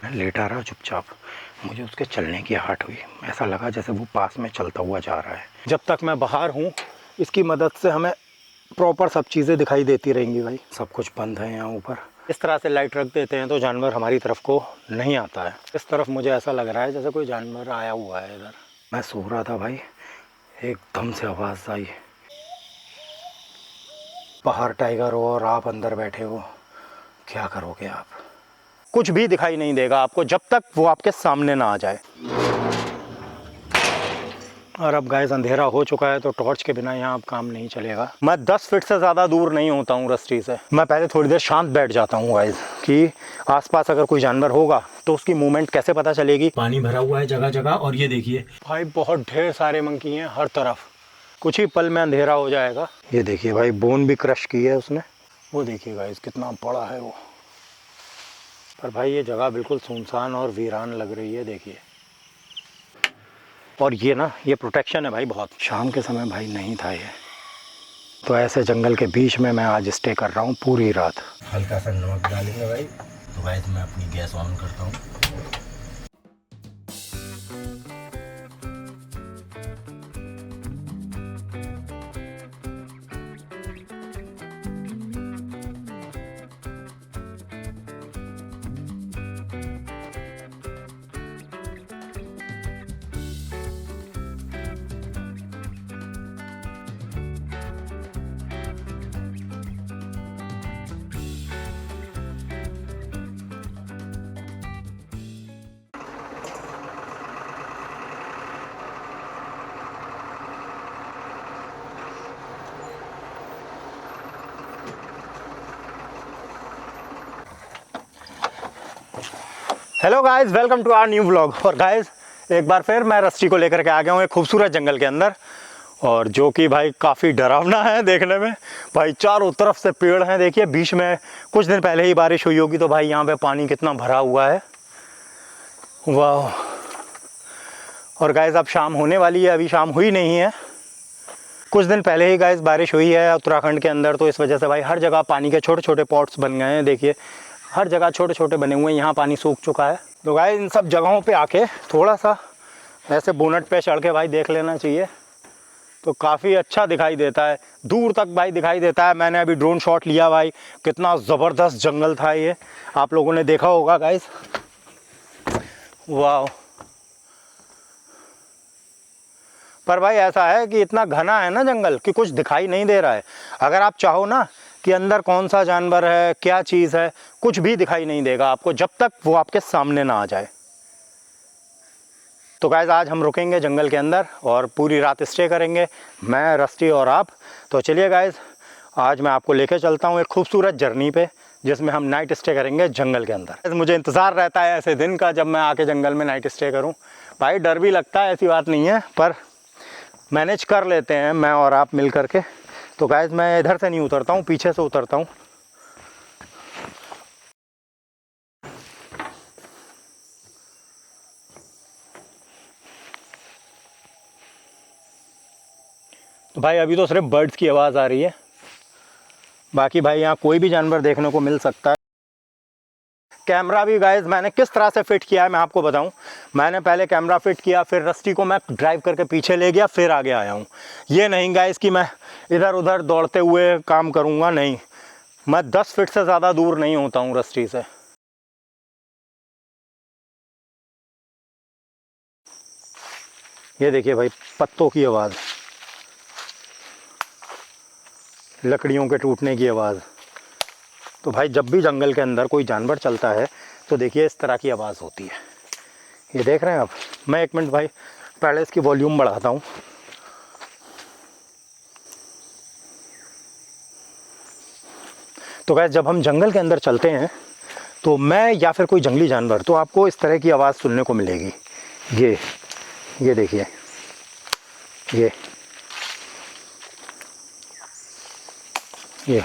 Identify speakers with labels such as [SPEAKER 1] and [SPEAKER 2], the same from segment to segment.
[SPEAKER 1] लेटा रहा चुपचाप। मुझे उसके चलने की आहट हुई। ऐसा लगा जैसे वो पास में चलता हुआ जा रहा है। जब तक मैं बाहर हूँ इसकी मदद से हमें प्रॉपर सब चीज़ें दिखाई देती रहेंगी भाई। सब कुछ बंद है यहाँ ऊपर। इस तरह से लाइट रख देते हैं तो जानवर हमारी तरफ को नहीं आता है। इस तरफ मुझे ऐसा लग रहा है जैसे कोई जानवर आया हुआ है इधर। मैं सो रहा था भाई, एकदम से आवाज़ आई। बाहर टाइगर हो और आप अंदर बैठे हो, क्या करोगे आप? कुछ भी दिखाई नहीं देगा आपको जब तक वो आपके सामने ना आ जाए। और अब गाइस अंधेरा हो चुका है तो टॉर्च के बिना यहाँ अब काम नहीं चलेगा। मैं 10 फीट से ज़्यादा दूर नहीं होता हूँ रस्टी से। मैं पहले थोड़ी देर शांत बैठ जाता हूँ गाइस कि आसपास अगर कोई जानवर होगा तो उसकी मूवमेंट कैसे पता चलेगी। पानी भरा हुआ है जगह जगह और ये देखिए भाई बहुत ढेर सारे मंकी हैं हर तरफ। कुछ ही पल में अंधेरा हो जाएगा। ये देखिए भाई बोन भी क्रश की है उसने। वो देखिए गाइस कितना बड़ा है वो। पर भाई ये जगह बिल्कुल सुनसान और वीरान लग रही है, देखिए। और ये ना ये प्रोटेक्शन है भाई बहुत। शाम के समय भाई नहीं था ये। तो ऐसे जंगल के बीच में मैं आज स्टे कर रहा हूँ पूरी रात। हल्का सा नमक डालेंगे भाई। तो गाइस मैं अपनी गैस ऑन करता हूँ। Hello guys, welcome to our new vlog. और गाइस एक बार फिर मैं रस्टी को लेकर के आ गया हूँ एक खूबसूरत जंगल के अंदर, और जो कि भाई काफ़ी डरावना है देखने में। भाई चारों तरफ से पेड़ हैं, देखिए। बीच में कुछ दिन पहले ही बारिश हुई होगी तो भाई यहाँ पे पानी कितना भरा हुआ है, वाह। और गाइस अब शाम होने वाली है, अभी शाम हुई नहीं है। कुछ दिन पहले ही गाइस बारिश हुई है उत्तराखंड के अंदर, तो इस वजह से भाई हर जगह पानी के छोटे छोटे पॉट्स बन गए हैं। देखिए हर जगह छोटे छोटे बने हुए हैं। यहाँ पानी सूख चुका है। तो गाइस इन सब जगहों पे आके थोड़ा सा ऐसे बोनट पे चढ़ के भाई देख लेना चाहिए, तो काफ़ी अच्छा दिखाई देता है। दूर तक भाई दिखाई देता है। मैंने अभी ड्रोन शॉट लिया भाई, कितना ज़बरदस्त जंगल था ये, आप लोगों ने देखा होगा गाइस, वाह। पर भाई ऐसा है कि इतना घना है ना जंगल कि कुछ दिखाई नहीं दे रहा है। अगर आप चाहो ना कि अंदर कौन सा जानवर है, क्या चीज़ है, कुछ भी दिखाई नहीं देगा आपको जब तक वो आपके सामने ना आ जाए। तो गाइस आज हम रुकेंगे जंगल के अंदर और पूरी रात स्टे करेंगे, मैं, रस्टी और आप। तो चलिए गाइस आज मैं आपको लेके चलता हूँ एक खूबसूरत जर्नी पे, जिसमें हम नाइट स्टे करेंगे जंगल के अंदर। मुझे इंतज़ार रहता है ऐसे दिन का जब मैं आके जंगल में नाइट स्टे करूँ। भाई डर भी लगता है, ऐसी बात नहीं है, पर मैनेज कर लेते हैं मैं और आप मिल करके। तो गाइस मैं इधर से नहीं उतरता हूँ, पीछे से उतरता हूँ। तो भाई अभी तो सिर्फ बर्ड्स की आवाज़ आ रही है, बाकी भाई यहाँ कोई भी जानवर देखने को मिल सकता है। कैमरा भी गाइस मैंने किस तरह से फिट किया है मैं आपको बताऊं। मैंने पहले कैमरा फिट किया, फिर रस्टी को मैं ड्राइव करके पीछे ले गया, फिर आगे आया हूं। ये नहीं गाइस कि मैं इधर उधर दौड़ते हुए काम करूंगा, नहीं। मैं 10 फीट से ज़्यादा दूर नहीं होता हूं रस्टी से। ये देखिए भाई पत्तों की आवाज़, लकड़ियों के टूटने की आवाज़। तो भाई जब भी जंगल के अंदर कोई जानवर चलता है तो देखिए इस तरह की आवाज़ होती है। ये देख रहे हैं आप। मैं एक मिनट भाई पहले इसकी वॉल्यूम बढ़ाता हूँ। तो गाइस जब हम जंगल के अंदर चलते हैं तो मैं या फिर कोई जंगली जानवर, तो आपको इस तरह की आवाज़ सुनने को मिलेगी। ये देखिए, ये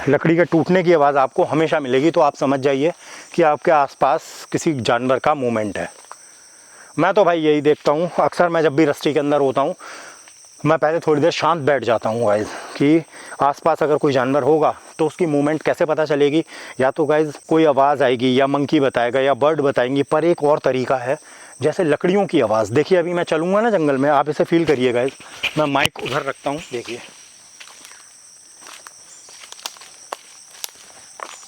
[SPEAKER 1] लकड़ी के टूटने की आवाज़ आपको हमेशा मिलेगी। तो आप समझ जाइए कि आपके आसपास किसी जानवर का मूवमेंट है। मैं तो भाई यही देखता हूँ अक्सर। मैं जब भी रस्टी के अंदर होता हूँ मैं पहले थोड़ी देर शांत बैठ जाता हूँ गाइज़ कि आसपास अगर कोई जानवर होगा तो उसकी मूवमेंट कैसे पता चलेगी। या तो गाइज़ कोई आवाज़ आएगी या मंकी बताएगा या बर्ड बताएंगी, पर एक और तरीका है जैसे लकड़ियों की आवाज़। देखिए अभी मैं चलूँगा ना जंगल में, आप इसे फील करिए गाइज़। मैं माइक उधर रखता हूँ, देखिए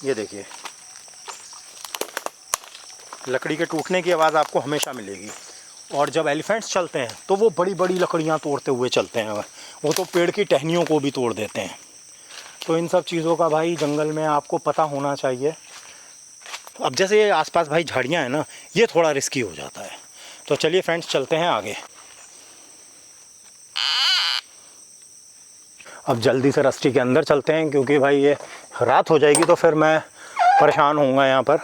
[SPEAKER 1] ये देखिए लकड़ी के टूटने की आवाज़ आपको हमेशा मिलेगी। और जब एलिफेंट्स चलते हैं तो वो बड़ी बड़ी लकड़ियाँ तोड़ते हुए चलते हैं, वो तो पेड़ की टहनियों को भी तोड़ देते हैं। तो इन सब चीज़ों का भाई जंगल में आपको पता होना चाहिए। अब जैसे ये आसपास भाई झाड़ियाँ हैं ना, ये थोड़ा रिस्की हो जाता है। तो चलिए फ्रेंड्स चलते हैं आगे। अब जल्दी से रस्टी के अंदर चलते हैं क्योंकि भाई ये रात हो जाएगी तो फिर मैं परेशान होऊंगा यहाँ पर।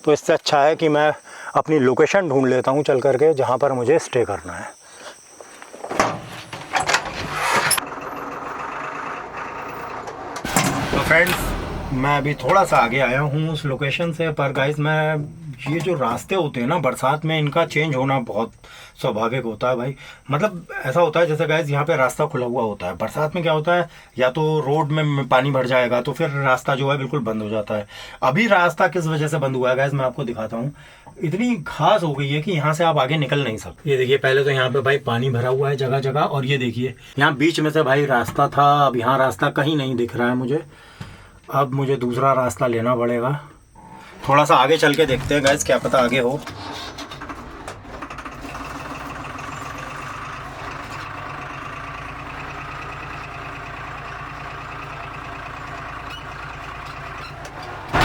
[SPEAKER 1] तो इससे अच्छा है कि मैं अपनी लोकेशन ढूंढ लेता हूँ चल करके जहाँ पर मुझे स्टे करना है। तो फ्रेंड्स मैं अभी थोड़ा सा आगे आया हूँ उस लोकेशन से, पर गाइस मैं ये जो रास्ते होते हैं ना बरसात में, इनका चेंज होना बहुत स्वाभाविक होता है भाई। मतलब ऐसा होता है जैसे गाइस यहाँ पे रास्ता खुला हुआ होता है, बरसात में क्या होता है या तो रोड में पानी भर जाएगा तो फिर रास्ता जो है बिल्कुल बंद हो जाता है। अभी रास्ता किस वजह से बंद हुआ है गाइस मैं आपको दिखाता हूँ। इतनी घास हो गई है कि यहाँ से आप आगे निकल नहीं सकते। ये देखिए पहले तो यहाँ पे भाई पानी भरा हुआ है जगह जगह, और ये देखिए यहाँ बीच में से भाई रास्ता था, अब यहाँ रास्ता कहीं नहीं दिख रहा है मुझे। अब मुझे दूसरा रास्ता लेना पड़ेगा। थोड़ा सा आगे चल के देखते हैं गाइस, क्या पता आगे हो।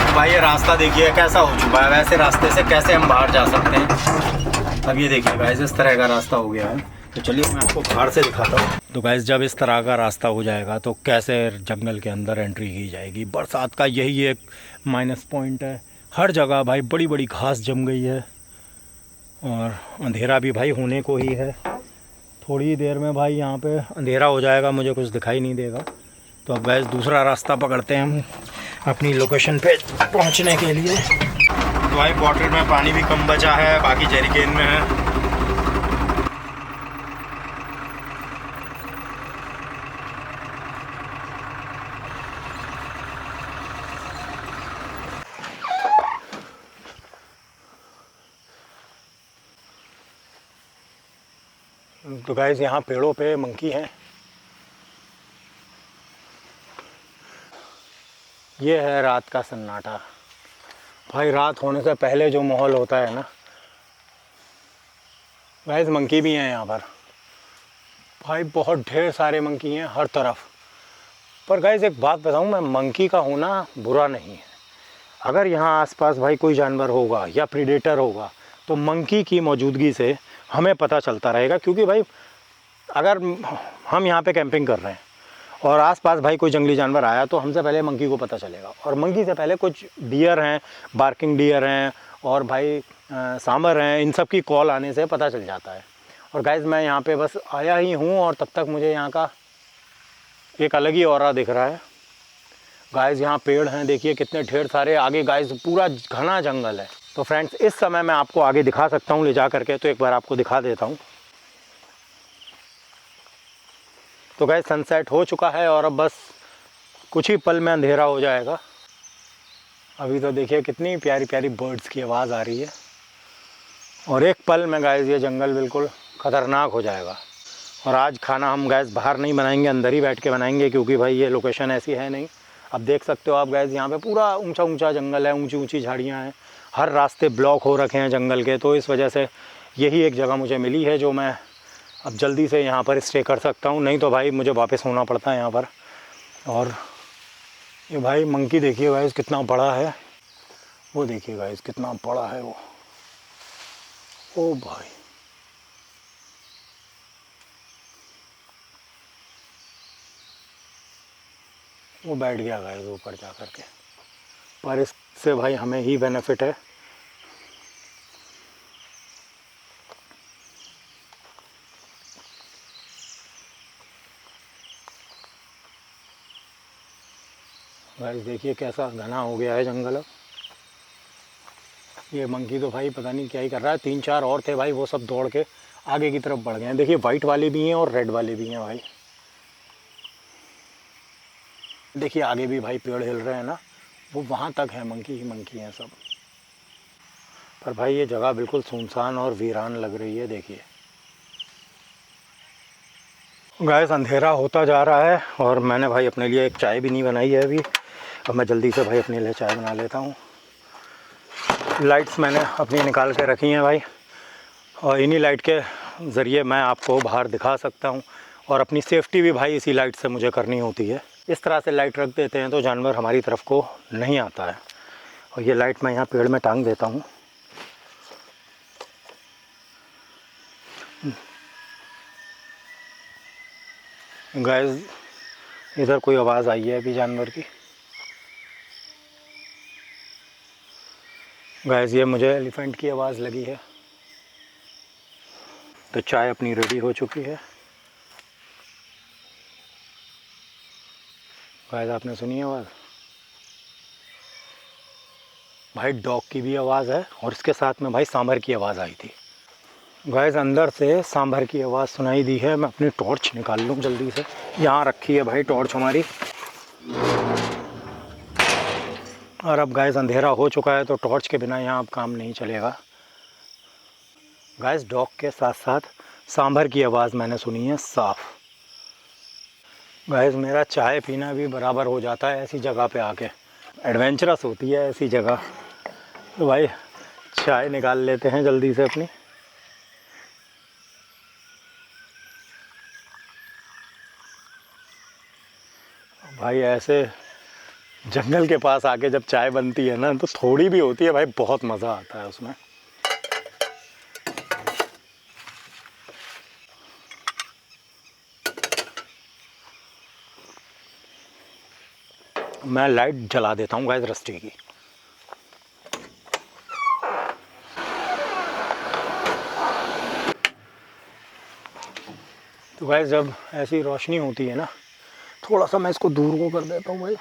[SPEAKER 1] भाई ये रास्ता देखिए कैसा हो चुका है, वैसे रास्ते से कैसे हम बाहर जा सकते हैं। अब ये देखिए गाइस इस तरह का रास्ता हो गया है। तो चलिए मैं आपको बाहर से दिखाता हूँ। तो गाइस जब इस तरह का रास्ता हो जाएगा तो कैसे जंगल के अंदर एंट्री की जाएगी। बरसात का यही एक माइनस पॉइंट है, हर जगह भाई बड़ी बड़ी घास जम गई है और अंधेरा भी भाई होने को ही है। थोड़ी देर में भाई यहाँ पे अंधेरा हो जाएगा, मुझे कुछ दिखाई नहीं देगा। तो अब गाइस दूसरा रास्ता पकड़ते हैं हम अपनी लोकेशन पे पहुँचने के लिए। तो भाई बॉटल में पानी भी कम बचा है, बाकी जरिकेन में है। तो गाइस यहाँ पेड़ों पे मंकी हैं। ये है रात का सन्नाटा। भाई रात होने से पहले जो माहौल होता है ना, गाइस मंकी भी हैं यहाँ पर। भाई बहुत ढेर सारे मंकी हैं हर तरफ। पर गाइस एक बात बताऊँ मैं, मंकी का होना बुरा नहीं है। अगर यहाँ आसपास भाई कोई जानवर होगा या प्रीडेटर होगा तो मंकी की मौजूदगी से हमें पता चलता रहेगा। क्योंकि भाई अगर हम यहाँ पे कैंपिंग कर रहे हैं और आसपास भाई कोई जंगली जानवर आया तो हमसे पहले मंकी को पता चलेगा। और मंकी से पहले कुछ डियर हैं, बार्किंग डियर हैं और भाई सांबर हैं, इन सब की कॉल आने से पता चल जाता है। और गाइस मैं यहाँ पे बस आया ही हूँ और तब तक मुझे यहाँ का एक अलग ही ऑरा दिख रहा है। गाइस यहाँ पेड़ हैं देखिए कितने ढेर सारे, आगे गाइस पूरा घना जंगल है। तो फ्रेंड्स इस समय मैं आपको आगे दिखा सकता हूँ ले जा करके, तो एक बार आपको दिखा देता हूँ। तो गाइस सनसेट हो चुका है और अब बस कुछ ही पल में अंधेरा हो जाएगा। अभी तो देखिए कितनी प्यारी प्यारी बर्ड्स की आवाज़ आ रही है और एक पल में गाइस ये जंगल बिल्कुल ख़तरनाक हो जाएगा। और आज खाना हम गैस बाहर नहीं बनाएंगे, अंदर ही बैठ के बनाएंगे क्योंकि भाई ये लोकेशन ऐसी है नहीं। अब देख सकते हो आप गैस यहाँ पे पूरा ऊंचा ऊंचा जंगल है, ऊंची ऊंची झाड़ियाँ हैं, हर रास्ते ब्लॉक हो रखे हैं जंगल के। तो इस वजह से यही एक जगह मुझे मिली है जो मैं अब जल्दी से यहाँ पर स्टे कर सकता हूँ, नहीं तो भाई मुझे वापस होना पड़ता है यहाँ पर। और ये भाई मंकी देखिए गाइस कितना बड़ा है, वो देखिए गाइस कितना बड़ा है वो। ओ भाई वो बैठ गया गाइस ऊपर जा कर के। पर इससे भाई हमें ही बेनिफिट है। गाइस देखिए कैसा घना हो गया है जंगल अब। ये मंकी तो भाई पता नहीं क्या ही कर रहा है। 3-4 और थे भाई, वो सब दौड़ के आगे की तरफ बढ़ गए हैं। देखिए वाइट वाले भी हैं और रेड वाले भी हैं भाई। देखिए आगे भी भाई पेड़ हिल रहे हैं ना, वो वहाँ तक है, मंकी ही मंकी हैं सब। पर भाई ये जगह बिल्कुल सुनसान और वीरान लग रही है। देखिए गाइस अंधेरा होता जा रहा है और मैंने भाई अपने लिए एक चाय भी नहीं बनाई है अभी। अब मैं जल्दी से भाई अपने लिए चाय बना लेता हूँ। लाइट्स मैंने अपनी निकाल के रखी हैं भाई, और इन्हीं लाइट के ज़रिए मैं आपको बाहर दिखा सकता हूँ, और अपनी सेफ्टी भी भाई इसी लाइट से मुझे करनी होती है। इस तरह से लाइट रख देते हैं तो जानवर हमारी तरफ को नहीं आता है। और ये लाइट मैं यहाँ पेड़ में टांग देता हूँ। गाइस इधर कोई आवाज़ आई है अभी जानवर की। गाइस ये मुझे एलिफेंट की आवाज़ लगी है। तो चाय अपनी रेडी हो चुकी है। गाइस आपने सुनी आवाज़? भाई डॉग की भी आवाज़ है और इसके साथ में भाई सांभर की आवाज़ आई थी। गाइस अंदर से सांभर की आवाज़ सुनाई दी है। मैं अपनी टॉर्च निकाल लूँ जल्दी से। यहाँ रखी है भाई टॉर्च हमारी। और अब गाइस अंधेरा हो चुका है तो टॉर्च के बिना यहाँ अब काम नहीं चलेगा। गाइस डॉग के साथ साथ सांभर की आवाज़ मैंने सुनी है साफ। गाइस मेरा चाय पीना भी बराबर हो जाता है ऐसी जगह पे आके। एडवेंचरस होती है ऐसी जगह। तो भाई चाय निकाल लेते हैं जल्दी से अपनी। भाई ऐसे जंगल के पास आके जब चाय बनती है ना तो थोड़ी भी होती है भाई, बहुत मज़ा आता है उसमें। मैं लाइट जला देता हूँ गाइस रस्टी की। तो गाइस जब ऐसी रोशनी होती है ना, थोड़ा सा मैं इसको दूर को कर देता हूँ भाई,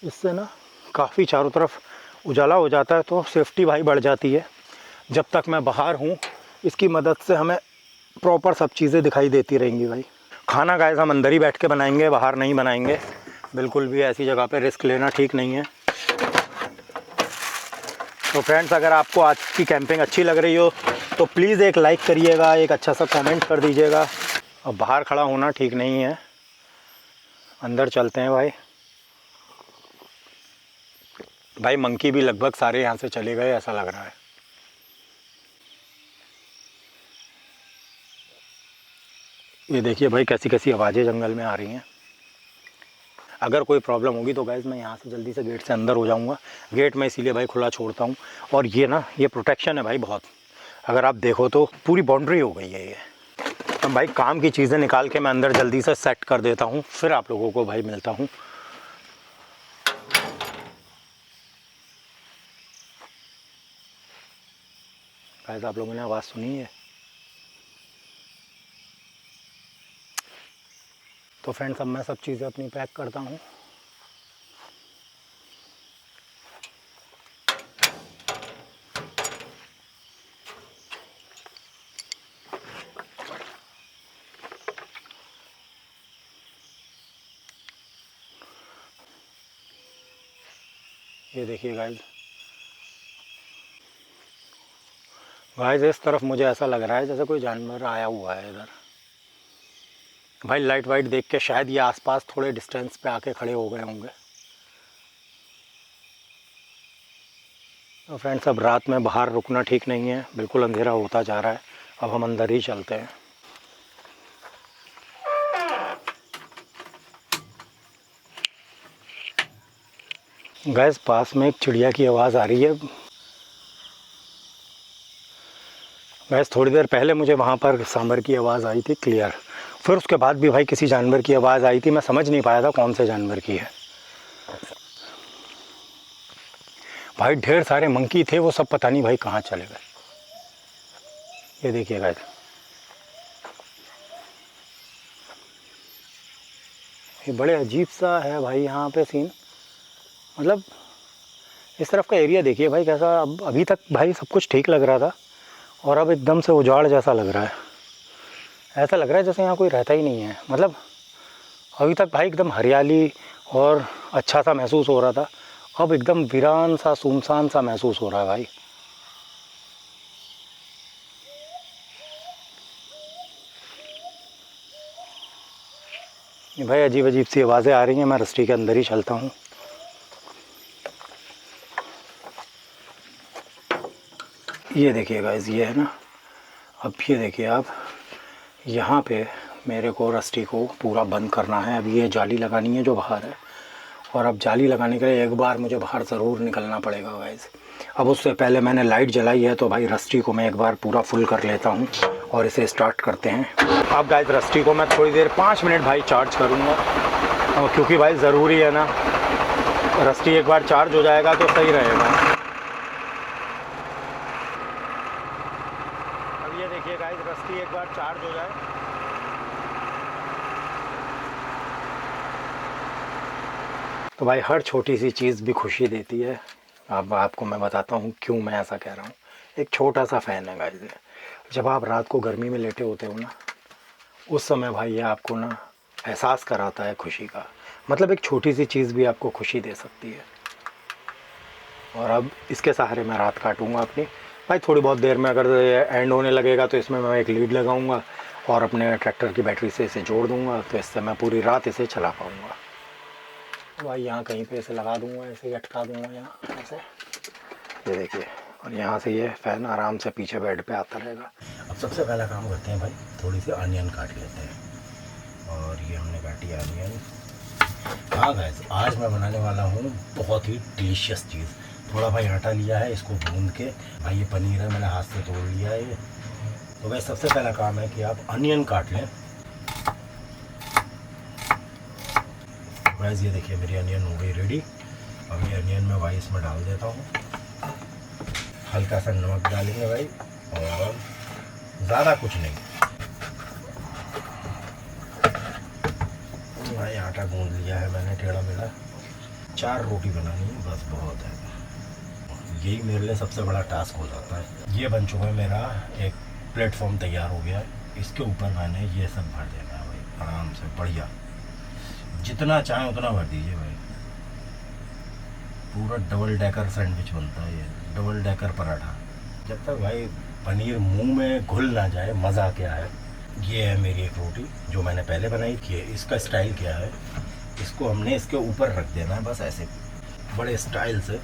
[SPEAKER 1] इससे ना काफ़ी चारों तरफ उजाला हो जाता है तो सेफ्टी भाई बढ़ जाती है। जब तक मैं बाहर हूँ इसकी मदद से हमें प्रॉपर सब चीज़ें दिखाई देती रहेंगी भाई। खाना गाइस हम अंदर ही बैठ के बनाएंगे, बाहर नहीं बनाएंगे। बिल्कुल भी ऐसी जगह पे रिस्क लेना ठीक नहीं है। तो फ्रेंड्स अगर आपको आज की कैंपिंग अच्छी लग रही हो तो प्लीज़ एक लाइक करिएगा, एक अच्छा सा कमेंट कर दीजिएगा। और बाहर खड़ा होना ठीक नहीं है, अंदर चलते हैं भाई। भाई मंकी भी लगभग सारे यहाँ से चले गए ऐसा लग रहा है। ये देखिए भाई कैसी कैसी आवाज़ें जंगल में आ रही हैं। अगर कोई प्रॉब्लम होगी तो गाइज़ मैं यहाँ से जल्दी से गेट से अंदर हो जाऊँगा। गेट मैं इसीलिए भाई खुला छोड़ता हूँ। और ये ना ये प्रोटेक्शन है भाई बहुत। अगर आप देखो तो पूरी बाउंड्री हो गई है ये। तो भाई काम की चीज़ें निकाल के मैं अंदर जल्दी से सेट कर देता हूँ, फिर आप लोगों को भाई मिलता हूँ। गाइज़ आप लोगों ने आवाज़ सुनी है? तो फ्रेंड्स अब मैं सब चीज़ें अपनी पैक करता हूँ। ये देखिए गाइज़, इस तरफ मुझे ऐसा लग रहा है जैसे कोई जानवर आया हुआ है इधर। भाई लाइट वाइट देख के शायद ये आसपास थोड़े डिस्टेंस पे आके खड़े हो गए होंगे। तो फ्रेंड्स अब रात में बाहर रुकना ठीक नहीं है, बिल्कुल अंधेरा होता जा रहा है। अब हम अंदर ही चलते हैं। गैस पास में एक चिड़िया की आवाज़ आ रही है। गैस थोड़ी देर पहले मुझे वहाँ पर सांभर की आवाज़ आई थी क्लियर, फिर उसके बाद भी भाई किसी जानवर की आवाज़ आई थी। मैं समझ नहीं पाया था कौन से जानवर की है। भाई ढेर सारे मंकी थे, वो सब पता नहीं भाई कहाँ चले गए। ये देखिए गाइस, ये बड़े अजीब सा है भाई यहाँ पे सीन। मतलब इस तरफ का एरिया देखिए भाई कैसा, अब अभी तक भाई सब कुछ ठीक लग रहा था और अब एकदम से उजाड़ जैसा लग रहा है। ऐसा लग रहा है जैसे यहाँ कोई रहता ही नहीं है। मतलब अभी तक भाई एकदम हरियाली और अच्छा सा महसूस हो रहा था, अब एकदम वीरान सा सुनसान सा महसूस हो रहा है भाई। भाई अजीब अजीब सी आवाज़ें आ रही हैं, मैं रस्टी के अंदर ही चलता हूँ। ये देखिए गाइस, ये है ना, अब ये देखिए आप, यहाँ पे मेरे को रस्टी को पूरा बंद करना है। अब ये जाली लगानी है जो बाहर है, और अब जाली लगाने के लिए एक बार मुझे बाहर ज़रूर निकलना पड़ेगा गाइस। अब उससे पहले मैंने लाइट जलाई है, तो भाई रस्टी को मैं एक बार पूरा फुल कर लेता हूँ और इसे स्टार्ट करते हैं। अब गाइस रस्टी को मैं थोड़ी देर 5 मिनट भाई चार्ज करूँगा, क्योंकि भाई ज़रूरी है ना, रस्टी एक बार चार्ज हो जाएगा तो सही रहेगा। अब ये देखिए गाइस, रस्टी एक बार चार्ज हो जाए, तो भाई हर छोटी सी चीज़ भी खुशी देती है। अब आपको मैं बताता हूँ क्यों मैं ऐसा कह रहा हूँ। एक छोटा सा फ़ैन है गाइस, जब आप रात को गर्मी में लेटे होते हो ना, उस समय भाई ये आपको ना एहसास कराता है खुशी का। मतलब एक छोटी सी चीज़ भी आपको खुशी दे सकती है। और अब इसके सहारे मैं रात काटूँगा अपनी। भाई थोड़ी बहुत देर में अगर एंड होने लगेगा तो इसमें मैं एक लीड लगाऊँगा और अपने ट्रैक्टर की बैटरी से इसे जोड़ दूँगा, तो इससे मैं पूरी रात इसे चला पाऊँगा। भाई यहाँ कहीं पे इसे लगा दूँगा, ऐसे अटका दूँगा यहाँ ऐसे, ये देखिए, और यहाँ से ये फ़ैन आराम से पीछे बेड पे आता रहेगा।
[SPEAKER 2] अब सबसे पहला काम करते हैं भाई, थोड़ी सी अनियन काट लेते हैं। और ये हमने काटी अनियन। हाँ गाइस, आज मैं बनाने वाला हूँ बहुत ही डिलीशियस चीज़। थोड़ा भाई आटा लिया है, इसको भून के, भाई ये पनीर है, मैंने हाथ से तोड़ लिया है ये। तो भाई सबसे पहला काम है कि आप अनियन काट लें। गाइस ये देखिए मेरी अनियन हो गई रेडी। अब ये अनियन मैं भाई इसमें डाल देता हूँ, हल्का सा नमक डालेंगे भाई, और ज़्यादा कुछ नहीं। भाई आटा गूंद लिया है मैंने टेढ़ा मेढ़ा, 4 रोटी बनानी है बस, बहुत है। यही मेरे लिए सबसे बड़ा टास्क हो जाता है। ये बन चुका है मेरा एक प्लेटफॉर्म, तैयार हो गया है। इसके ऊपर मैंने ये सब भर देना है भाई, आराम से बढ़िया, जितना चाहें उतना भर दीजिए भाई। पूरा डबल डेकर सैंडविच बनता है ये, डबल डेकर पराठा। जब तक भाई पनीर मुंह में घुल ना जाए, मज़ा क्या है। ये है मेरी एक रोटी जो मैंने पहले बनाई थी। इसका स्टाइल क्या है, इसको हमने इसके ऊपर रख देना है बस ऐसे, बड़े स्टाइल से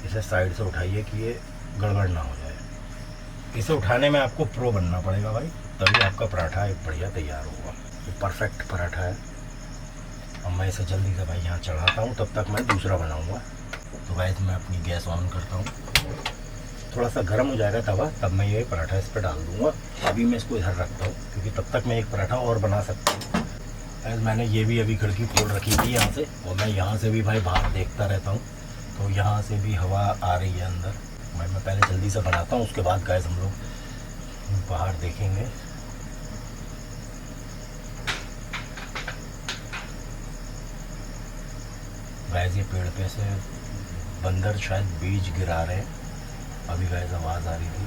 [SPEAKER 2] इसे साइड से उठाइए कि ये गड़बड़ ना हो जाए। इसे उठाने में आपको प्रो बनना पड़ेगा भाई, तभी आपका पराठा एक बढ़िया तैयार होगा। ये परफेक्ट पराठा है। अब मैं इसे जल्दी से भाई यहाँ चढ़ाता हूँ, तब तक मैं दूसरा बनाऊँगा। तो भाई मैं अपनी गैस ऑन करता हूँ, थोड़ा सा गर्म हो जाएगा तवा, तब मैं ये पराठा इस पर डाल दूँगा। अभी मैं इसको इधर रखता हूँ, क्योंकि तब तक मैं एक पराठा और बना सकता हूँ। ऐसे मैंने ये भी अभी खिड़की खोल रखी थी यहाँ से, और मैं यहाँ से भी भाई बाहर देखता रहता हूँ, तो यहाँ से भी हवा आ रही है अंदर। मैं पहले जल्दी से बनाता हूँ, उसके बाद गैस हम लोग बाहर देखेंगे। गैस ये पेड़ पे से बंदर शायद बीज गिरा रहे हैं, अभी गैस आवाज़ आ रही थी।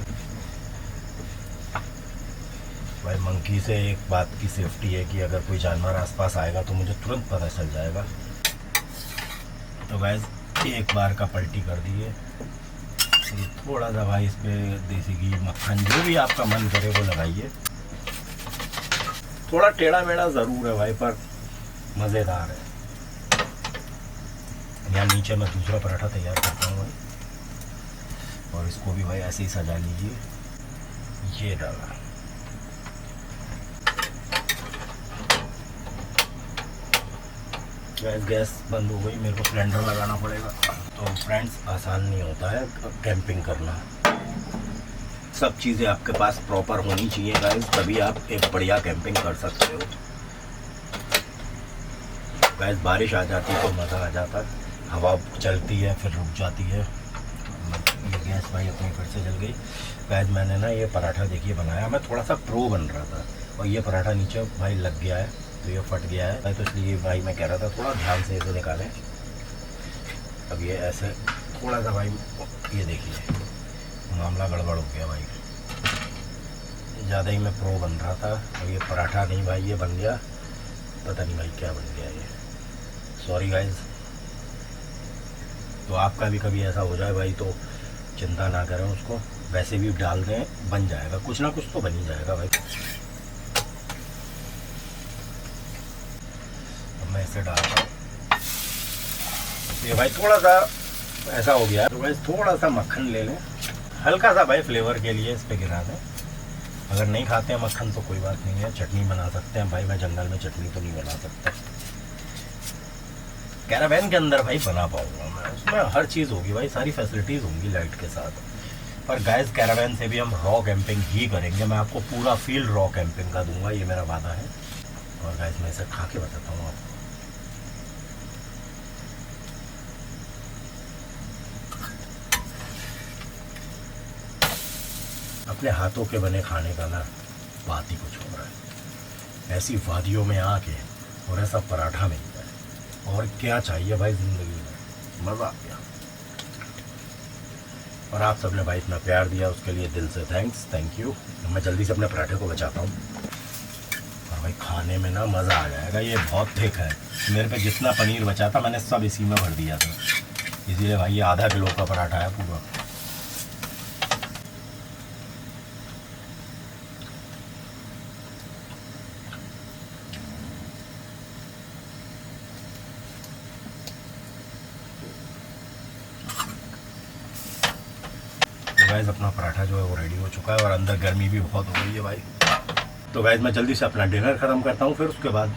[SPEAKER 2] भाई मंकी से एक बात की सेफ्टी है कि अगर कोई जानवर आसपास आएगा तो मुझे तुरंत पता चल जाएगा। तो गैस एक बार का पलटी कर दिए, थोड़ा सा भाई इस पर देसी घी, मक्खन, जो भी आपका मन करे वो लगाइए। थोड़ा टेढ़ा मेढ़ा ज़रूर है भाई, पर मज़ेदार है। यहाँ नीचे मैं दूसरा पराठा तैयार करता हूँ भाई, और इसको भी भाई ऐसे ही सजा लीजिए। ये डाला, गैस बंद हो गई, मेरे को सिलेंडर लगाना पड़ेगा। तो फ्रेंड्स आसान नहीं होता है कैंपिंग करना, सब चीज़ें आपके पास प्रॉपर होनी चाहिए गाइस, तभी आप एक बढ़िया कैंपिंग कर सकते हो। गाइस बारिश आ जाती है तो मज़ा आ जाता है, हवा चलती है फिर रुक जाती है। ये गैस भाई अपनी फिर से जल गई। गाइस मैंने ना ये पराठा देखिए बनाया, मैं थोड़ा सा प्रो बन रहा था, और ये पराठा नीचे भाई लग गया है, तो ये फट गया है। तो इसलिए भाई मैं कह रहा था थोड़ा ध्यान से इसे निकालें। अब ये ऐसे थोड़ा सा भाई ये देखिए मामला गड़बड़ हो गया भाई, ज़्यादा ही मैं प्रो बन रहा था और ये पराठा नहीं भाई ये बन गया, पता नहीं भाई क्या बन गया ये, सॉरी गाइज। तो आपका भी कभी ऐसा हो जाए भाई तो चिंता ना करें उसको, वैसे भी डाल दें बन जाएगा, कुछ ना कुछ तो बन ही जाएगा भाई। अब मैं इसे डालता हूँ, ये भाई थोड़ा सा ऐसा हो गया तो भाई थोड़ा सा मक्खन ले लें, हल्का सा भाई फ्लेवर के लिए इस पे गिरा दें। अगर नहीं खाते हैं मक्खन तो कोई बात नहीं है, चटनी बना सकते हैं भाई, मैं जंगल में चटनी तो नहीं बना सकता, कैरावैन के अंदर भाई बना पाऊंगा मैं, उसमें हर चीज़ होगी भाई, सारी फैसिलिटीज़ होंगी लाइट के साथ। पर गाइस कैरावैन से भी हम रॉ कैंपिंग ही करेंगे, मैं आपको पूरा फील्ड रॉ कैंपिंग का दूंगा, ये मेरा वादा है। और गाइस मैं इसे खा के बताता हूँ आपको। अपने हाथों के बने खाने का ना बात ही कुछ हो रहा है, ऐसी वादियों में आके और ऐसा पराठा मिल जाए, और क्या चाहिए भाई ज़िंदगी में, मज़ा आ गया। और आप सबने भाई इतना प्यार दिया उसके लिए दिल से थैंक यू। मैं जल्दी से अपने पराठे को बचाता हूँ, और भाई खाने में ना मज़ा आ जाएगा, ये बहुत थिक है, मेरे पे जितना पनीर बचा था मैंने सब इसी में भर दिया था, इसीलिए भाई ये आधा किलो का पराठा है पूरा। गाइस अपना पराठा जो है वो रेडी हो चुका है, और अंदर गर्मी भी बहुत हो गई है भाई। तो गाइस मैं जल्दी से अपना डिनर ख़त्म करता हूँ, फिर उसके बाद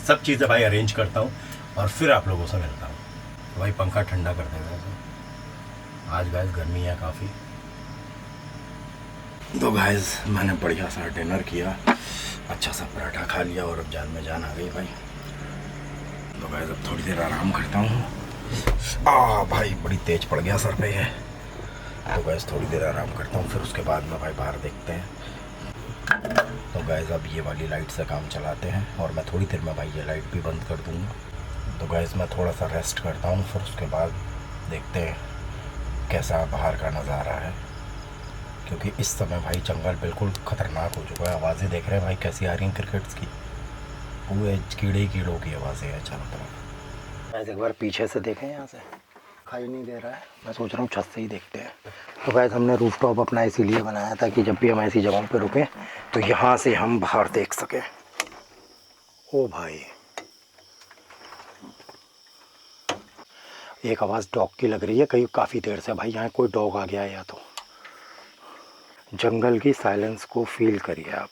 [SPEAKER 2] सब चीज़ें भाई अरेंज करता हूँ और फिर आप लोगों से मिलता हूँ। तो भाई पंखा ठंडा कर देगा आज, गाइस गर्मी है काफ़ी। तो गाइस मैंने बढ़िया सा डिनर किया, अच्छा सा पराठा खा लिया, और अब जान में जान आ गई भाई। तो गाइस अब थोड़ी देर आराम करता हूँ, भाई बड़ी तेज़ पड़ गया सर पे है। तो गैस थोड़ी देर आराम करता हूँ, फिर उसके बाद में भाई बाहर देखते हैं। तो गैस अब ये वाली लाइट से काम चलाते हैं, और मैं थोड़ी देर में भाई ये लाइट भी बंद कर दूँगा। तो गैस मैं थोड़ा सा रेस्ट करता हूँ, फिर उसके बाद देखते हैं कैसा बाहर का नज़ारा है, क्योंकि इस समय भाई जंगल बिल्कुल ख़तरनाक हो चुका है। आवाज़ें देख रहे हैं भाई कैसी आ रही हैं क्रिकेट्स की, पूरे कीड़े कीड़ों की आवाज़ें हैं चारों तरफ। गैस एक बार पीछे से देखें, यहाँ से दिखाई नहीं दे रहा है, मैं सोच रहा हूँ छत से ही देखते हैं। तो गैस हमने रूफटॉप अपना इसीलिए बनाया था कि जब भी हम ऐसी जगहों पे रुकें तो यहाँ से हम बाहर देख सकें। ओ भाई एक आवाज़ डॉग की लग रही है, कहीं काफ़ी देर से भाई यहाँ कोई डॉग आ गया है, या तो जंगल की साइलेंस को फील करिए आप।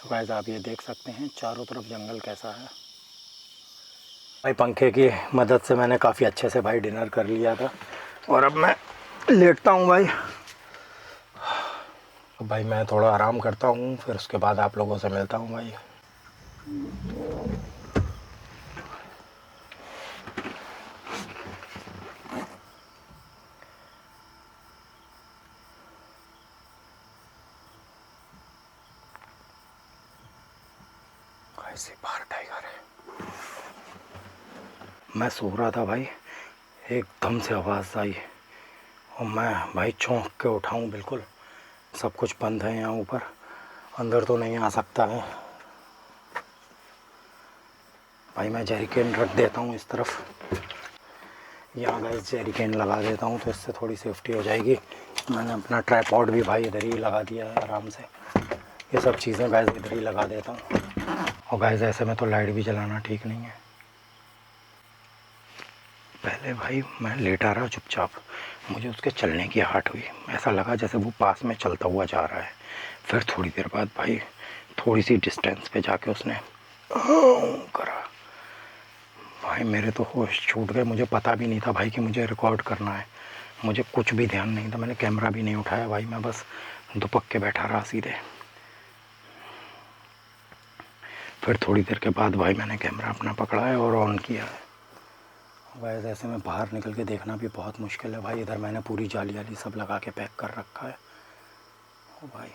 [SPEAKER 2] गाइस आप ये देख सकते हैं चारों तरफ जंगल कैसा है। भाई पंखे की मदद से मैंने काफ़ी अच्छे से भाई डिनर कर लिया था, और अब मैं लेटता हूँ भाई। तो भाई मैं थोड़ा आराम करता हूँ, फिर उसके बाद आप लोगों से मिलता हूँ भाई। ऐसे बाहर टाइगर है, मैं सो रहा था भाई, एकदम से आवाज़ आई और मैं भाई चौंक के उठाऊँ, बिल्कुल सब कुछ बंद है यहाँ ऊपर, अंदर तो नहीं आ सकता है भाई। मैं जेरिकेन रख देता हूँ इस तरफ, यहाँ गाइस जेरिकेन लगा देता हूँ तो इससे थोड़ी सेफ्टी हो जाएगी। मैंने अपना ट्राइपॉड भी भाई इधर ही लगा दिया है आराम से, ये सब चीज़ें गाइस इधर ही लगा देता हूँ। और गाइस ऐसे में तो लाइट भी जलाना ठीक नहीं है। पहले भाई मैं लेटा रहा चुपचाप, मुझे उसके चलने की आहट हुई, ऐसा लगा जैसे वो पास में चलता हुआ जा रहा है। फिर थोड़ी देर बाद भाई थोड़ी सी डिस्टेंस पे जाके उसने करा, भाई मेरे तो होश छूट गए, मुझे पता भी नहीं था भाई कि मुझे रिकॉर्ड करना है।
[SPEAKER 1] मुझे कुछ भी ध्यान नहीं था, मैंने कैमरा भी नहीं उठाया भाई, मैं बस दुपक के बैठा रहा सीधे। फिर थोड़ी देर के बाद भाई मैंने कैमरा अपना पकड़ा है और ऑन किया है। वैसे ऐसे में बाहर निकल के देखना भी बहुत मुश्किल है भाई। इधर मैंने पूरी जाली वाली सब लगा के पैक कर रखा है। ओ भाई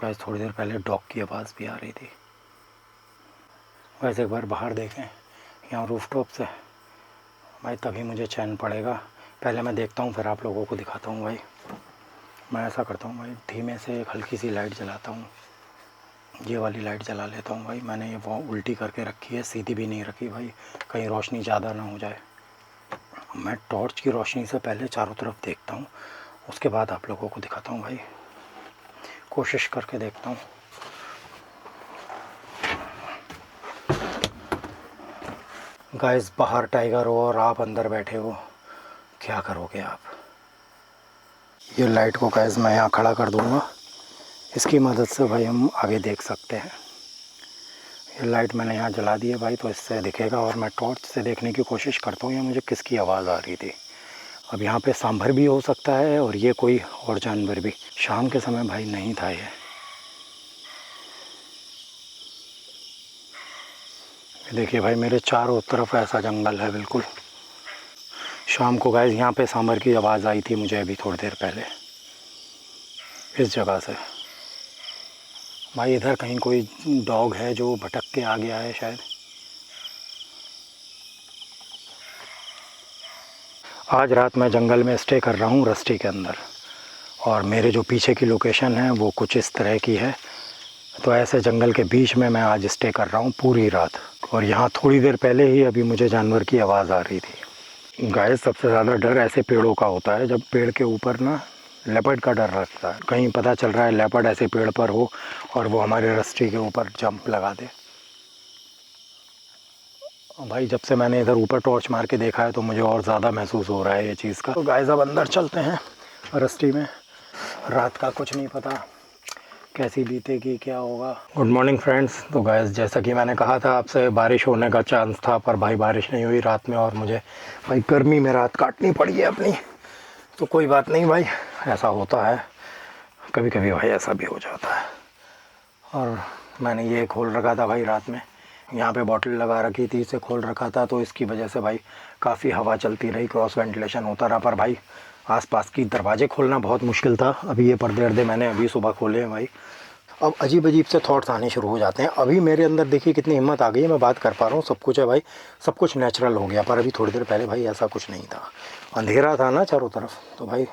[SPEAKER 1] वैसे थोड़ी देर पहले डॉग की आवाज़ भी आ रही थी। वैसे एक बार बाहर देखें यहाँ रूफटॉप से भाई, तभी मुझे चैन पड़ेगा। पहले मैं देखता हूँ फिर आप लोगों को दिखाता हूँ भाई। मैं ऐसा करता हूँ भाई, धीमे से एक हल्की सी लाइट जलाता हूँ, ये वाली लाइट जला लेता हूँ भाई। मैंने ये वो उल्टी करके रखी है, सीधी भी नहीं रखी भाई, कहीं रोशनी ज़्यादा ना हो जाए। मैं टॉर्च की रोशनी से पहले चारों तरफ देखता हूँ, उसके बाद आप लोगों को दिखाता हूँ भाई। कोशिश करके देखता हूँ। गाइस बाहर टाइगर हो और आप अंदर बैठे हो, क्या करोगे आप। ये लाइट को गाइस मैं यहाँ खड़ा कर दूँगा, इसकी मदद से भाई हम आगे देख सकते हैं। ये लाइट मैंने यहाँ जला दी है भाई, तो इससे दिखेगा। और मैं टॉर्च से देखने की कोशिश करता हूँ ये मुझे किसकी आवाज़ आ रही थी। अब यहाँ पे सांभर भी हो सकता है और ये कोई और जानवर भी। शाम के समय भाई नहीं था ये देखिए भाई, मेरे चारों तरफ ऐसा जंगल है बिल्कुल। शाम को गाइस यहाँ पे सांभर की आवाज़ आई थी मुझे अभी थोड़ी देर पहले इस जगह से। भाई इधर कहीं कोई डॉग है जो भटक के आ गया है शायद। आज रात मैं जंगल में स्टे कर रहा हूँ रस्टी के अंदर, और मेरे जो पीछे की लोकेशन है वो कुछ इस तरह की है। तो ऐसे जंगल के बीच में मैं आज स्टे कर रहा हूँ पूरी रात। और यहाँ थोड़ी देर पहले ही अभी मुझे जानवर की आवाज़ आ रही थी। गाइस सबसे ज़्यादा डर ऐसे पेड़ों का होता है जब पेड़ के ऊपर ना लेपर्ड का डर लगता है। कहीं पता चल रहा है लेपर्ड ऐसे पेड़ पर हो और वो हमारे रस्टी के ऊपर जंप लगा दे। भाई जब से मैंने इधर ऊपर टॉर्च मार के देखा है तो मुझे और ज़्यादा महसूस हो रहा है ये चीज़ का। तो गाइस अब अंदर चलते हैं रस्टी में। रात का कुछ नहीं पता कैसी बीतेगी, क्या होगा। Good morning friends. तो गाइस जैसा कि मैंने कहा था आपसे, बारिश होने का चांस था, पर भाई बारिश नहीं हुई रात में, और मुझे भाई गर्मी में रात काटनी पड़ी है अपनी। तो कोई बात नहीं भाई, ऐसा होता है कभी कभी भाई, ऐसा भी हो जाता है। और मैंने ये खोल रखा था भाई रात में, यहाँ पे बॉटल लगा रखी थी, इसे खोल रखा था, तो इसकी वजह से भाई काफ़ी हवा चलती रही, क्रॉस वेंटिलेशन होता रहा। पर भाई आसपास की दरवाजे खोलना बहुत मुश्किल था। अभी ये पर्दे मैंने अभी सुबह खोले हैं भाई। अब अजीब अजीब से थॉट्स आने शुरू हो जाते हैं। अभी मेरे अंदर देखिए कितनी हिम्मत आ गई है, मैं बात कर पा रहा हूँ, सब कुछ है भाई, सब कुछ नेचुरल हो गया। पर अभी थोड़ी देर पहले भाई ऐसा कुछ नहीं था, अंधेरा था ना चारों तरफ। तो भाई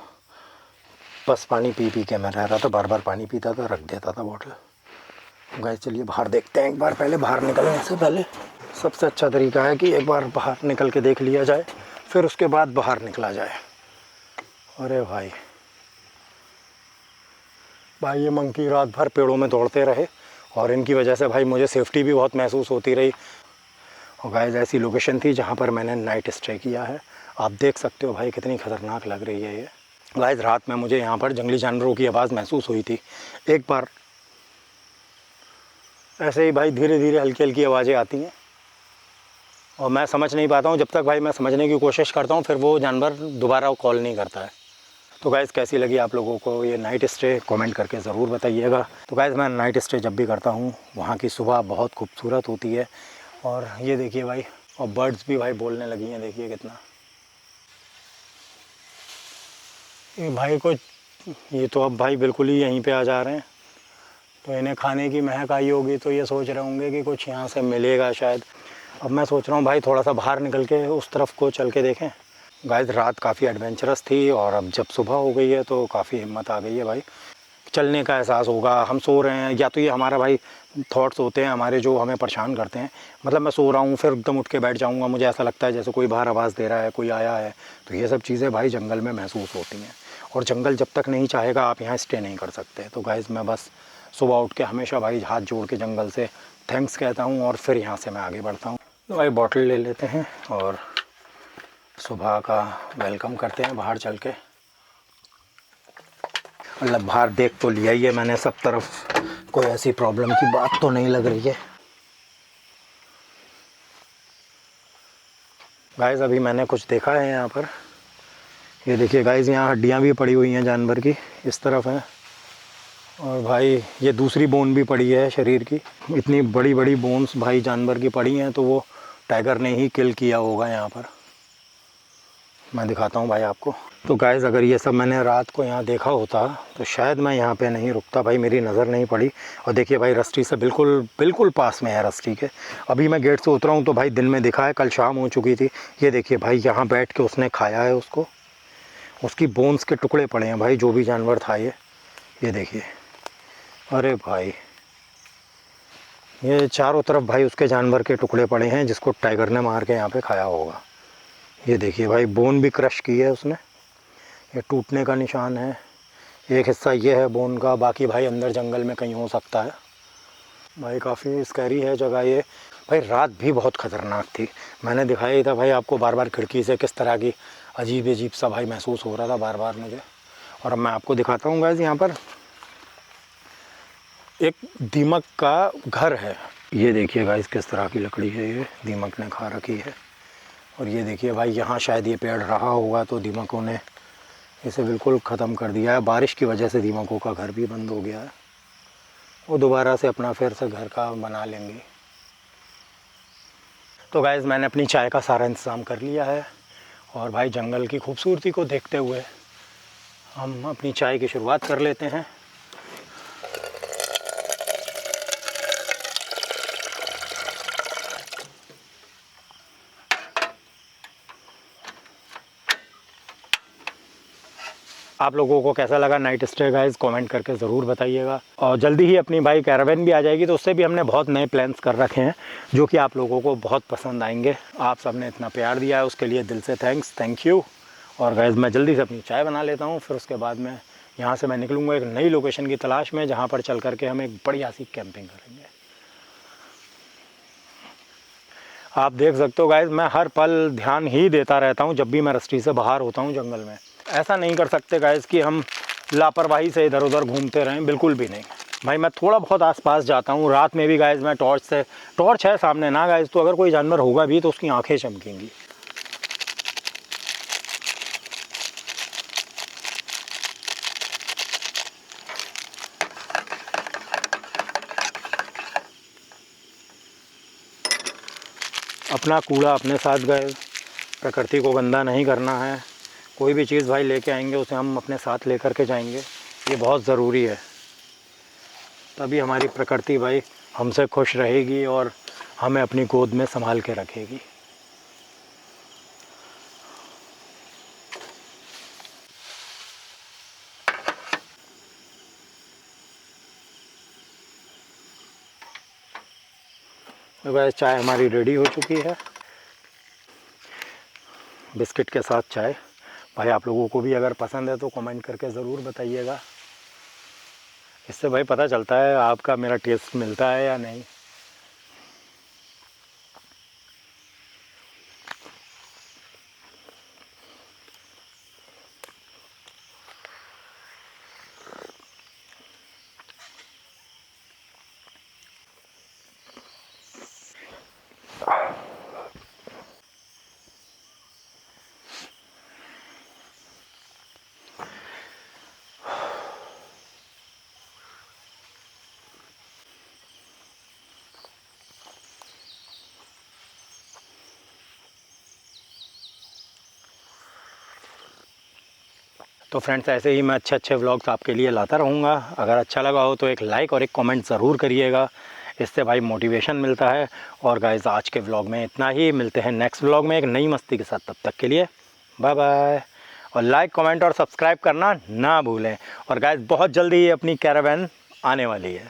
[SPEAKER 1] बस पानी पी पी के मैं रह रहा था, बार बार पानी पीता था, रख देता था बॉटल। गैस चलिए बाहर देखते हैं एक बार, पहले बाहर निकलने से पहले सबसे अच्छा तरीका है कि एक बार बाहर निकल के देख लिया जाए, फिर उसके बाद बाहर निकला जाए। अरे भाई भाई ये मंकी रात भर पेड़ों में दौड़ते रहे और इनकी वजह से भाई मुझे सेफ्टी भी बहुत महसूस होती रही। और गाइस ऐसी लोकेशन थी जहाँ पर मैंने नाइट स्टे किया है, आप देख सकते हो भाई कितनी ख़तरनाक लग रही है ये। गाइस रात में मुझे यहाँ पर जंगली जानवरों की आवाज़ महसूस हुई थी। एक बार ऐसे ही भाई धीरे धीरे हल्की हल्की आवाज़ें आती हैं और मैं समझ नहीं पाता हूँ। जब तक भाई मैं समझने की कोशिश करता हूँ फिर वो जानवर दोबारा कॉल नहीं करता है। तो गाइस कैसी लगी आप लोगों को ये नाइट स्टे, कमेंट करके ज़रूर बताइएगा। तो गाइस मैं नाइट स्टे जब भी करता हूँ वहाँ की सुबह बहुत खूबसूरत होती है। और ये देखिए भाई, और बर्ड्स भी भाई बोलने लगी हैं, देखिए कितना। ये भाई को ये तो अब भाई बिल्कुल ही यहीं पे आ जा रहे हैं, तो इन्हें खाने की महक आई होगी, तो ये सोच रहे होंगे कि कुछ यहाँ से मिलेगा शायद। अब मैं सोच रहा हूँ भाई थोड़ा सा बाहर निकल के उस तरफ को चल के देखें। गाइस रात काफ़ी एडवेंचरस थी और अब जब सुबह हो गई है तो काफ़ी हिम्मत आ गई है भाई, चलने का एहसास होगा। हम सो रहे हैं, या तो ये हमारा भाई थॉट्स होते हैं हमारे जो हमें परेशान करते हैं। मतलब मैं सो रहा हूँ फिर एकदम उठ के बैठ जाऊँगा, मुझे ऐसा लगता है जैसे कोई बाहर आवाज़ दे रहा है, कोई आया है। तो ये सब चीज़ें भाई जंगल में महसूस होती हैं, और जंगल जब तक नहीं चाहेगा आप यहाँ स्टे नहीं कर सकते। तो गाइस मैं बस सुबह उठ के हमेशा भाई हाथ जोड़ के जंगल से थैंक्स कहता हूँ और फिर यहाँ से मैं आगे बढ़ता हूँ। तो भाई बॉटल ले लेते हैं और सुबह का वेलकम करते हैं बाहर चल के। मतलब बाहर देख तो लिया ही है मैंने सब तरफ, कोई ऐसी प्रॉब्लम की बात तो नहीं लग रही है। गाइस अभी मैंने कुछ देखा है यहाँ पर, ये देखिए गाइस यहाँ हड्डियाँ भी पड़ी हुई हैं जानवर की, इस तरफ हैं। और भाई ये दूसरी बोन भी पड़ी है शरीर की, इतनी बड़ी बड़ी बोन्स भाई जानवर की पड़ी हैं, तो वो टाइगर ने ही किल किया होगा यहाँ पर। मैं दिखाता हूँ भाई आपको। तो गाइस अगर ये सब मैंने रात को यहाँ देखा होता तो शायद मैं यहाँ पे नहीं रुकता भाई, मेरी नज़र नहीं पड़ी। और देखिए भाई रस्टी से बिल्कुल पास में है रस्टी के। अभी मैं गेट से उतरा हूँ तो भाई दिन में दिखा है, कल शाम हो चुकी थी। ये देखिए भाई यहाँ बैठ के उसने खाया है उसको, उसकी बोन्स के टुकड़े पड़े हैं भाई, जो भी जानवर था ये देखिए। अरे भाई ये चारों तरफ भाई उसके जानवर के टुकड़े पड़े हैं, जिसको टाइगर ने मार के यहाँ पे खाया होगा। ये देखिए भाई बोन भी क्रश की है उसने, ये टूटने का निशान है। एक हिस्सा ये है बोन का, बाकी भाई अंदर जंगल में कहीं हो सकता है। भाई काफ़ी स्कैरी है जगह ये। भाई रात भी बहुत ख़तरनाक थी, मैंने दिखाया ही था भाई आपको बार बार खिड़की से, किस तरह की अजीब सा भाई महसूस हो रहा था बार बार मुझे। और अब मैं आपको दिखाता हूँ गाइस, यहाँ पर एक दीमक का घर है। ये देखिए गाइस किस तरह की लकड़ी है, ये दीमक ने खा रखी है। और ये देखिए भाई यहाँ शायद ये पेड़ रहा होगा तो दीमकों ने इसे बिल्कुल ख़त्म कर दिया है। बारिश की वजह से दीमकों का घर भी बंद हो गया है, वो दोबारा से अपना फिर से घर का बना लेंगे। तो गाइस मैंने अपनी चाय का सारा इंतज़ाम कर लिया है, और भाई जंगल की खूबसूरती को देखते हुए हम अपनी चाय की शुरुआत कर लेते हैं। आप लोगों को कैसा लगा नाइट स्टे गाइस, कमेंट करके ज़रूर बताइएगा। और जल्दी ही अपनी भाई कैरावैन भी आ जाएगी, तो उससे भी हमने बहुत नए प्लान्स कर रखे हैं जो कि आप लोगों को बहुत पसंद आएंगे। आप सब ने इतना प्यार दिया है उसके लिए दिल से थैंक यू। और गाइस मैं जल्दी से अपनी चाय बना लेता हूँ, फिर उसके बाद में यहाँ से मैं निकलूँगा एक नई लोकेशन की तलाश में, जहाँ पर चल करके हम एक बढ़िया सी कैंपिंग करेंगे। आप देख सकते हो गाइस मैं हर पल ध्यान ही देता रहता हूँ जब भी मैं रस्टी से बाहर होता हूँ जंगल में। ऐसा नहीं कर सकते गाइस कि हम लापरवाही से इधर उधर घूमते रहें, बिल्कुल भी नहीं भाई। मैं थोड़ा बहुत आसपास जाता हूँ, रात में भी गाइस मैं टॉर्च है सामने ना गाइस, तो अगर कोई जानवर होगा भी तो उसकी आंखें चमकेंगी। अपना कूड़ा अपने साथ गए, प्रकृति को गंदा नहीं करना है। कोई भी चीज़ भाई लेके आएंगे उसे हम अपने साथ लेकर के जाएंगे, ये बहुत ज़रूरी है। तभी हमारी प्रकृति भाई हमसे खुश रहेगी और हमें अपनी गोद में संभाल के रखेगी। तो वैसे चाय हमारी रेडी हो चुकी है, बिस्किट के साथ चाय। भाई आप लोगों को भी अगर पसंद है तो कमेंट करके ज़रूर बताइएगा, इससे भाई पता चलता है आपका मेरा टेस्ट मिलता है या नहीं। तो फ्रेंड्स ऐसे ही मैं अच्छे व्लॉग्स आपके लिए लाता रहूँगा। अगर अच्छा लगा हो तो एक लाइक और एक कमेंट ज़रूर करिएगा, इससे भाई मोटिवेशन मिलता है। और गाइस आज के व्लॉग में इतना ही, मिलते हैं नेक्स्ट व्लॉग में एक नई मस्ती के साथ, तब तक के लिए बाय बाय। और लाइक कमेंट और सब्सक्राइब करना ना भूलें। और गाइस बहुत जल्दी ही अपनी कैरावैन आने वाली है।